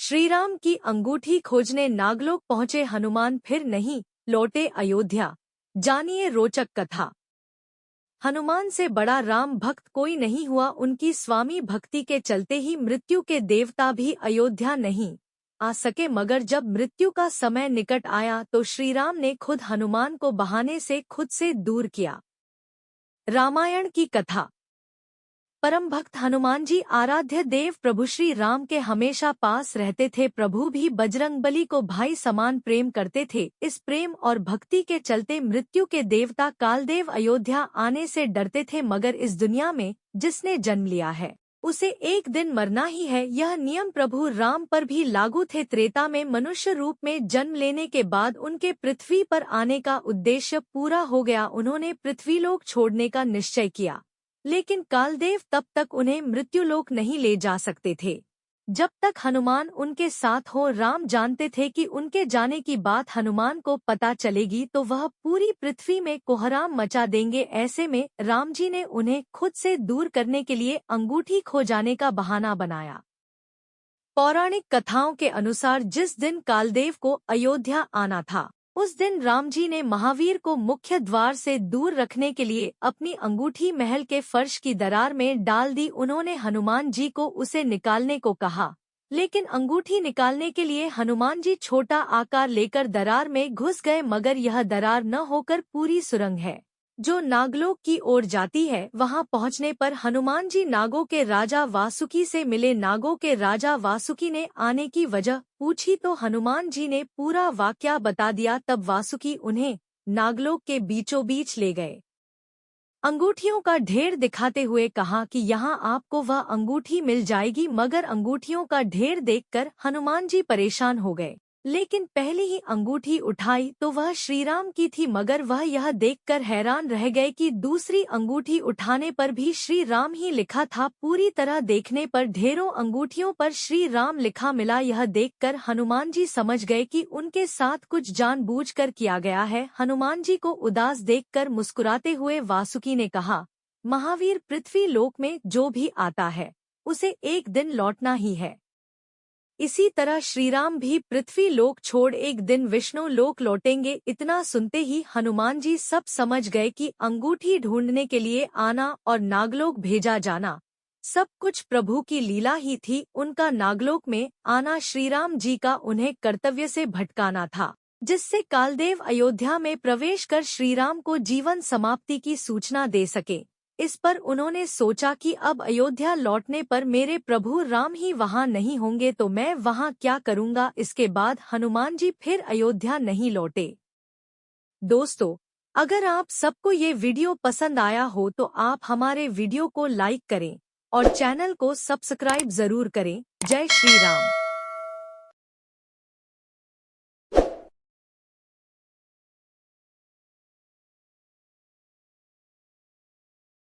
श्रीराम की अंगूठी खोजने नागलोक पहुंचे हनुमान फिर नहीं लौटे अयोध्या। जानिए रोचक कथा। हनुमान से बड़ा राम भक्त कोई नहीं हुआ। उनकी स्वामी भक्ति के चलते ही मृत्यु के देवता भी अयोध्या नहीं आ सके, मगर जब मृत्यु का समय निकट आया तो श्रीराम ने खुद हनुमान को बहाने से खुद से दूर किया। रामायण की कथा। परम भक्त हनुमान जी आराध्य देव प्रभु श्री राम के हमेशा पास रहते थे। प्रभु भी बजरंगबली को भाई समान प्रेम करते थे। इस प्रेम और भक्ति के चलते मृत्यु के देवता कालदेव अयोध्या आने से डरते थे, मगर इस दुनिया में जिसने जन्म लिया है उसे एक दिन मरना ही है, यह नियम प्रभु राम पर भी लागू थे। त्रेता में मनुष्य रूप में जन्म लेने के बाद उनके पृथ्वी पर आने का उद्देश्य पूरा हो गया। उन्होंने पृथ्वीलोक छोड़ने का निश्चय किया, लेकिन कालदेव तब तक उन्हें मृत्युलोक नहीं ले जा सकते थे जब तक हनुमान उनके साथ हो। राम जानते थे कि उनके जाने की बात हनुमान को पता चलेगी तो वह पूरी पृथ्वी में कोहराम मचा देंगे। ऐसे में राम जी ने उन्हें खुद से दूर करने के लिए अंगूठी खो जाने का बहाना बनाया। पौराणिक कथाओं के अनुसार जिस दिन कालदेव को अयोध्या आना था उस दिन राम जी ने महावीर को मुख्य द्वार से दूर रखने के लिए अपनी अंगूठी महल के फर्श की दरार में डाल दी। उन्होंने हनुमान जी को उसे निकालने को कहा, लेकिन अंगूठी निकालने के लिए हनुमान जी छोटा आकार लेकर दरार में घुस गए, मगर यह दरार न होकर पूरी सुरंग है जो नागलोक की ओर जाती है। वहां पहुंचने पर हनुमान जी नागों के राजा वासुकी से मिले। नागों के राजा वासुकी ने आने की वजह पूछी तो हनुमान जी ने पूरा वाकया बता दिया। तब वासुकी उन्हें नागलोक के बीचों बीच ले गए, अंगूठियों का ढेर दिखाते हुए कहा कि यहाँ आपको वह अंगूठी मिल जाएगी। मगर अंगूठियों का ढेर देखकर हनुमान जी परेशान हो गए, लेकिन पहली ही अंगूठी उठाई तो वह श्रीराम की थी। मगर वह यह देखकर हैरान रह गए कि दूसरी अंगूठी उठाने पर भी श्री राम ही लिखा था। पूरी तरह देखने पर ढेरों अंगूठियों पर श्री राम लिखा मिला। यह देखकर हनुमान जी समझ गए कि उनके साथ कुछ जानबूझकर किया गया है। हनुमान जी को उदास देखकर मुस्कुराते हुए वासुकी ने कहा, महावीर, पृथ्वी लोक में जो भी आता है उसे एक दिन लौटना ही है। इसी तरह श्रीराम भी पृथ्वी लोक छोड़ एक दिन विष्णु लोक लौटेंगे। इतना सुनते ही हनुमान जी सब समझ गए कि अंगूठी ढूंढने के लिए आना और नागलोक भेजा जाना सब कुछ प्रभु की लीला ही थी। उनका नागलोक में आना श्रीराम जी का उन्हें कर्तव्य से भटकाना था, जिससे कालदेव अयोध्या में प्रवेश कर श्रीराम को जीवन समाप्ति की सूचना दे सके। इस पर उन्होंने सोचा कि अब अयोध्या लौटने पर मेरे प्रभु राम ही वहां नहीं होंगे तो मैं वहां क्या करूंगा। इसके बाद हनुमान जी फिर अयोध्या नहीं लौटे। दोस्तों, अगर आप सबको ये वीडियो पसंद आया हो तो आप हमारे वीडियो को लाइक करें और चैनल को सब्सक्राइब जरूर करें। जय श्री राम।